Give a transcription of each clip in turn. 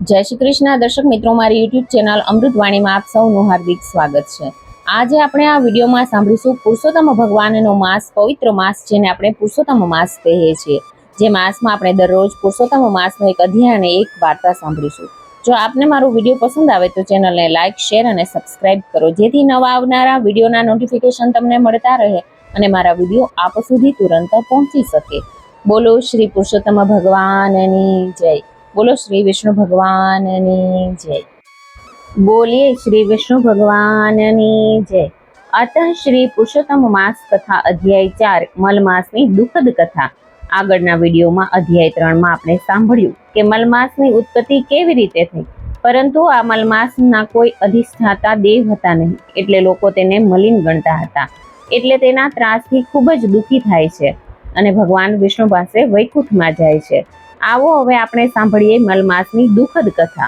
જય શ્રી કૃષ્ણ દર્શક મિત્રો, મારી યુટ્યુબ ચેનલ અમૃતવાણીમાં આપ સૌનું હાર્દિક સ્વાગત છે। આજે આપણે આ વિડીયોમાં સાંભળીશું પુરુષોત્તમ ભગવાનનો માસ, પવિત્ર માસ જેને આપણે પુરુષોત્તમ માસ કહીએ છીએ। જે માસમાં આપણે દરરોજ પુરુષોત્તમ માસનો એક અધ્યાય અને એક વાર્તા સાંભળીશું। જો આપને મારો વિડીયો પસંદ આવે તો ચેનલને લાઇક, શેર અને સબસ્ક્રાઇબ કરો, જેથી નવા આવનારા વિડીયોના નોટિફિકેશન તમને મળતા રહે અને મારા વિડીયો આપ સુધી તુરંત પહોંચી શકે। બોલો શ્રી પુરુષોત્તમ ભગવાનની જય। बोलो श्री विष्णु भगवान जय। बोलिए श्री विष्णु भगवान जय। अतः श्री पुरुषोत्तम मास कथा अध्याय 4 मलमासनी दुखद कथा। આગળના વિડીયોમાં અધ્યાય 3માં આપણે સાંભળ્યું કે મલમાસની ઉત્પત્તિ કેવી રીતે થઈ, પરંતુ આ મલમાસના કોઈ અધિષ્ઠાતા દેવ હતા નહીં, એટલે લોકો તેને મલિન ગણતા હતા, એટલે તેના ત્રાસથી ખૂબ જ દુઃખી થાય છે અને ભગવાન વિષ્ણુ પાસે વૈકુંઠમાં જાય છે। આવો હવે આપણે સાંભળીએ મલમાસની દુઃખદ કથા।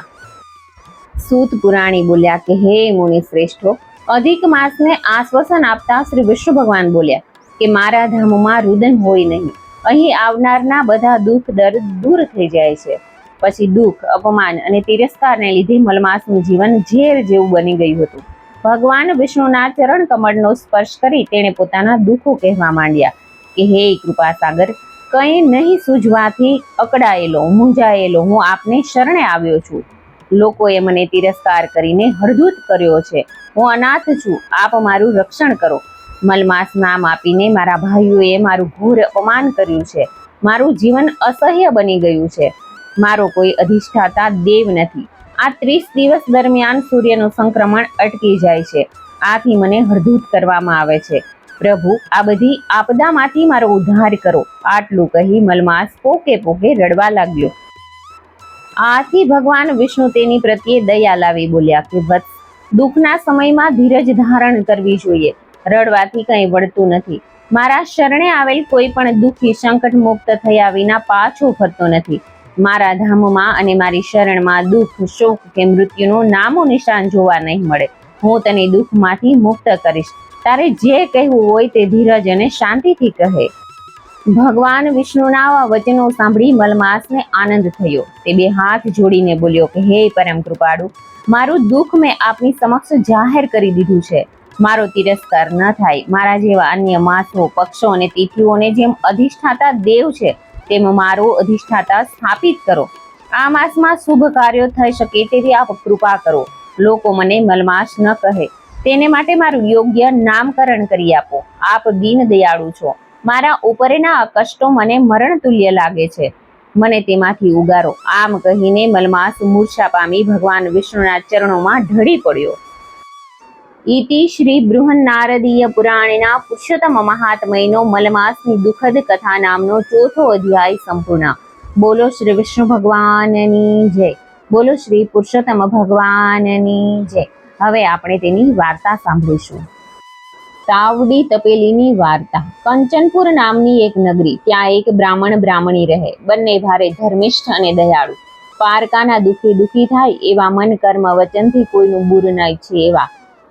સૂત પુરાણી બોલ્યા કે હે મુનિ શ્રેષ્ઠો, અધિક માસને આશ્વાસન આપતા શ્રી વિષ્ણુ ભગવાન બોલ્યા કે મારા ધામમાં રુદન હોય નહીં, અહીં આવનારના બધા દુઃખ દર્દ દૂર થઈ જાય છે। પછી દુઃખ, અપમાન અને તિરસ્કારને લીધે મલમાસનું જીવન ઝેર જેવું બની ગયું હતું। ભગવાન વિષ્ણુના ચરણ કમળનો સ્પર્શ કરી તેણે પોતાના દુઃખો કહેવા માંડ્યા કે હે કૃપા સાગર, કંઈ નહીં સૂઝવાથી અકળાયેલો, મૂંઝાયેલો હું આપને શરણે આવ્યો છું। લોકોએ મને તિરસ્કાર કરીને હળધૂત કર્યો છે, હું અનાથ છું, આપ મારું રક્ષણ કરો। મલમાસ નામ આપીને મારા ભાઈઓએ મારું ઘોર અપમાન કર્યું છે, મારું જીવન અસહ્ય બની ગયું છે। મારો કોઈ અધિષ્ઠાતા દેવ નથી। આ 30 દિવસ દરમિયાન સૂર્યનું સંક્રમણ અટકી જાય છે, આથી મને હળધૂત કરવામાં આવે છે। પ્રભુ, આ બધી આપદામાંથી મારો ઉદ્ધાર કરો। આટલું કહી મલમાસ પોકે પોકે રડવા લાગ્યો। આથી ભગવાન વિષ્ણુ તેની પ્રત્યે દયા લાવી બોલ્યા કે વત્સ, દુઃખના સમયમાં ધીરજ ધારણ કરવી જોઈએ, રડવાથી કંઈ વળતું નથી। મારા શરણે આવેલ કોઈ પણ દુઃખી સંકટ મુક્ત થયા વિના પાછો ફરતો નથી। મારા ધામમાં અને મારી શરણમાં દુઃખ, શોક કે મૃત્યુનું નામો નિશાન જોવા નહીં મળે। હું તને દુઃખમાંથી મુક્ત કરીશ। તારે જે કહેવું હોય તે ધીરજ અને શાંતિથી કહે। ભગવાન વિષ્ણુના આવા વચનો સાંભળી મલમાસને આનંદ થયો। તે બે હાથ જોડીને બોલ્યો કે હે પરમ કૃપાળુ, મારું દુઃખ મેં આપની સમક્ષ જાહેર કરી દીધું છે, મારો તિરસ્કાર ન થાય। મારા જેવા અન્ય માસો, પક્ષો અને તિથિઓને જેમ અધિષ્ઠાતા દેવ છે, તેમ મારો અધિષ્ઠાતા સ્થાપિત કરો। આ માસમાં શુભ કાર્યો થઈ શકે તેવી આપ કૃપા કરો। લોકો મને મલમાસ ન કહે તેને માટે મારું યોગ્ય નામકરણ કરી આપો। આપ દીન દયાળુ છો, મારા ઉપરના કષ્ટો મને મરણ તુલ્ય લાગે છે, મને તેમાંથી ઉગારો। આમ કહીને મલમાસ મૂર્છા પામી ભગવાન વિષ્ણુના ચરણોમાં ઢળી પડ્યો। ઇતિ શ્રી બૃહન્નારદીય પુરાણેના પુરુષોત્તમ મહાત્મયનો મલમાસની દુઃખદ કથા નામનો 4થો અધ્યાય સંપૂર્ણ। બોલો શ્રી વિષ્ણુ ભગવાનની જય। બોલો શ્રી પુરુષોત્તમ ભગવાનની જય। હવે આપણે તેની વાર્તા સાંભળીશું। તાવડી તપેલીની વાર્તા। કંચનપુર નામની એક નગરી, ત્યાં એક બ્રાહ્મણ બ્રાહ્મણી રહે, બંને ભારે ધર્મિષ્ઠ અને દયાળુ। પારકાના દુઃખી થાય એવા મન, કર્મ, વચનથી કોઈનું બુર ન ઈચ્છે એવા।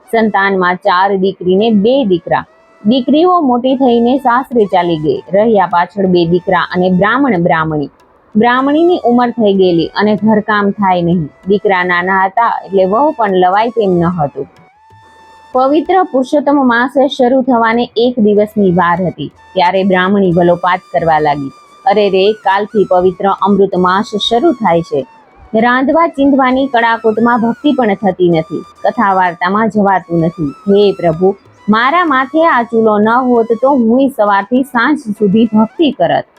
સંતાનમાં 4 દીકરીને 2 દીકરા। દીકરીઓ મોટી થઈને સાસરે ચાલી ગઈ, રહ્યા પાછળ 2 દીકરા અને બ્રાહ્મણ બ્રાહ્મણી। બ્રાહ્મણીની ઉંમર થઈ ગયેલી અને ઘરકામ થાય નહીં। દીકરા નાના હતા એટલે વહુ પણ લવાય તેમ ન હતું। પવિત્ર પુરુષોત્તમ માસ શરૂ થવાને 1 દિવસની વાર હતી, ત્યારે બ્રાહ્મણી વલોપાત કરવા લાગી, અરે રે, કાલથી પવિત્ર અમૃત માસ શરૂ થાય છે, રાંધવા ચીંધવાની કડાકૂટમાં ભક્તિ પણ થતી નથી, કથા વાર્તામાં જવાતું નથી। હે પ્રભુ, મારા માથે આ ચૂલો ન હોત તો હું સવારથી સાંજ સુધી ભક્તિ કરત।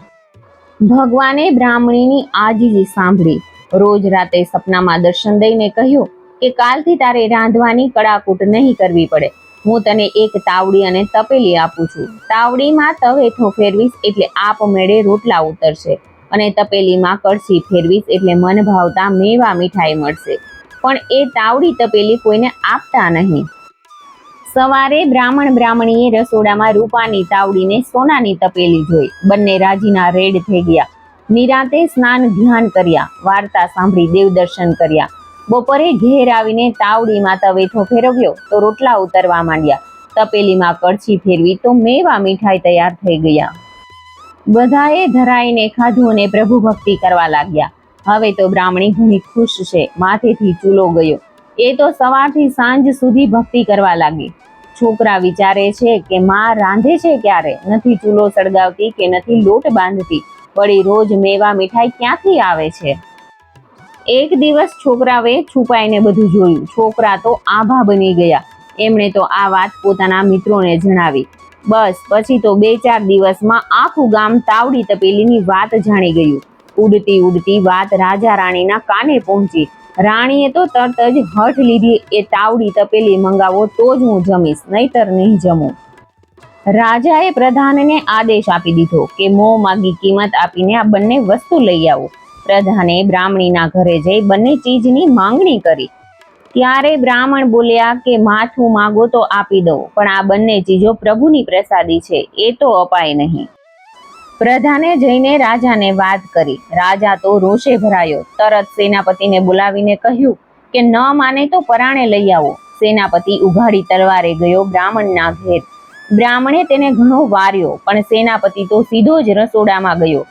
ભગવાને બ્રાહ્મણીની આજીજી સાંભળી, રોજ રાતે સપનામાં દર્શન દઈને કહ્યું કે કાલથી તારે રાંધવાની કડાકૂટ નહીં કરવી પડે। હું તને એક તાવડી અને તપેલી આપું છું। તાવડીમાં તવેથો ફેરવીશ એટલે આપમેળે રોટલા ઉતરશે, અને તપેલીમાં કળશી ફેરવીશ એટલે મન ભાવતા મેવા મીઠાઈ મળશે, પણ એ તાવડી તપેલી કોઈને આપતા નહીં। સવારે બ્રાહ્મણ બ્રાહ્મણીએ રસોડામાં રૂપાની તાવડીને સોનાની તપેલી જોઈ, બંને રાજીના રેડ થઈ ગયા। નિરાતે સ્નાન ધ્યાન કર્યા, વાર્તા સાંભળી દેવદર્શન કર્યા। બપોરે ઘેર આવીને તાવડીમાં તવેથો ફેરવ્યો તો રોટલા ઉતરવા માંડ્યા, તપેલીમાં કળશી ફેરવી તો મેવા મીઠાઈ તૈયાર થઈ ગયા। બધાએ ધરાઈને ખાધું અને પ્રભુ ભક્તિ કરવા લાગ્યા। હવે તો બ્રાહ્મણી ઘણી ખુશ છે, માથેથી ચૂલો ગયો. એ તો સવારથી સાંજ સુધી ભક્તિ કરવા લાગી. છોકરા વિચારે છે કે માં રાંધે છે ક્યારે, નથી ચૂલો સળગાવતી કે નથી લોટ બાંધતી, વળી રોજ મેવા મીઠાઈ ક્યાંથી આવે છે. એક દિવસ છોકરાએ છુપાઈને બધું જોયું. છોકરા તો આભા બની ગયા. એમણે તો આ વાત પોતાના મિત્રોને જણાવી. બસ પછી તો 2-4 દિવસમાં આખું ગામ તાવડી તપેલીની વાત જાણી ગયું. ઉડતી ઉડતી વાત રાજા રાણીના કાને પહોંચી. રાણીએ તો તરત જ હઠ લીધી, એ તાવડી તપેલી મંગાવો તો જ હું જમીશ, નહીતર નહીં જમું. રાજાએ પ્રધાનને આદેશ આપી દીધો કે મોં માગી કિંમત આપીને આ બંને વસ્તુ લઈ આવો. પ્રધાને બ્રાહ્મણીના ઘરે જઈ બંને ચીજની માંગણી કરી. ત્યારે બ્રાહ્મણ બોલ્યા કે માથું માગો તો આપી દઉં, પણ આ બંને ચીજો પ્રભુની પ્રસાદી છે, એ તો અપાય નહીં. પ્રધાને જઈને રાજાને વાત કરી. રાજા તો રોષે ભરાયો. તરત સેનાપતિને બોલાવીને કહ્યું કે ન માને તો પરાણે લઈ આવો. સેનાપતિ ઉઘાડી તલવારે ગયો બ્રાહ્મણના ઘેર. બ્રાહ્મણે તેને ઘણો વાર્યો, પણ સેનાપતિ તો સીધો જ રસોડામાં ગયો.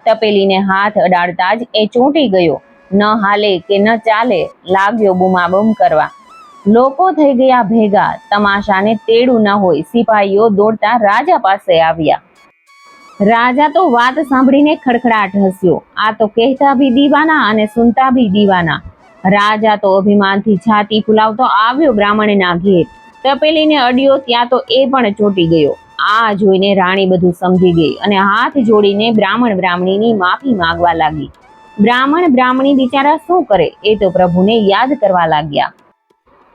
તપેલીને હાથ અડાડતા જ એ ચોંટી ગયો. ન હાલે કે ન ચાલે, લાગ્યો બૂમાબૂમ કરવા. લોકો થઈ ગયા ભેગા. તમાશાને તેડું ન હોય, સિપાહીઓ દોડતા રાજા પાસે આવ્યા. રાજા તો વાત સાંભળીને ખડખડાટ હસ્યો. આ તો કહેતા ભી દીવાના અને સુનતા ભી દીવાના. રાજા તો અભિમાનથી છાતી ફુલાવતો આવ્યો બ્રાહ્મણના ઘેર. તપેલીને અડ્યો ત્યાં તો એ પણ ચોંટી ગયો. આ જોઈને રાણી બધું સમજી ગઈ અને હાથ જોડીને બ્રાહ્મણ બ્રાહ્મણીની માફી માંગવા લાગી. બ્રાહ્મણ બ્રાહ્મણી બિચારા શું કરે, એ તો પ્રભુને યાદ કરવા લાગ્યા.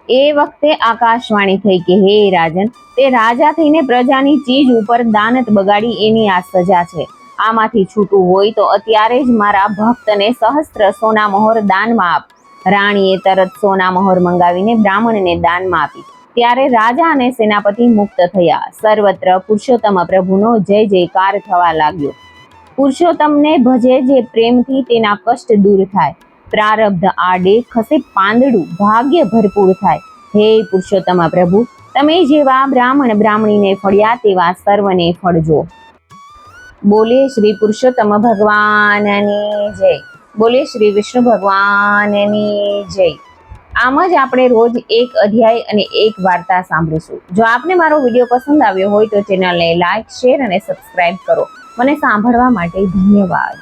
એ વખતે આકાશવાણી થઈ કે હે રાજન, તે રાજા થઈને પ્રજાની ચીજ ઉપર દાનત બગાડી, એની આ સજા છે. આમાંથી છૂટું હોય તો અત્યારે જ મારા ભક્તને સહસ્ત્ર સોના મહોર દાનમાં આપ. રાણીએ તરત સોના મહોર મંગાવીને બ્રાહ્મણને દાનમાં આપી. ત્યારે રાજા અને સેનાપતિ મુક્ત થયા. સર્વત્ર પુરુષોત્તમ પ્રભુનો જય જયકાર થવા લાગ્યો. પુરુષોત્તમને ભજે જે પ્રેમથી તેના કષ્ટ દૂર થાય. પ્રારબ્ધ આડે ખસે પાંદડું, ભાગ્ય ભરપૂર થાય. હે પુરુષોત્તમ પ્રભુ, તમે જેવા બ્રાહ્મણ બ્રાહ્મણીને ફળ્યા તેવા સર્વને ફળજો. બોલે શ્રી પુરુષોત્તમ ભગવાનની જય. બોલે શ્રી વિષ્ણુ ભગવાનની જય. આમ જ આપણે રોજ એક અધ્યાય અને એક વાર્તા સાંભળીશું. જો આપને મારો વિડીયો પસંદ આવ્યો હોય તો ચેનલને લાઈક, શેર અને સબસ્ક્રાઇબ કરો. મને સાંભળવા માટે ધન્યવાદ.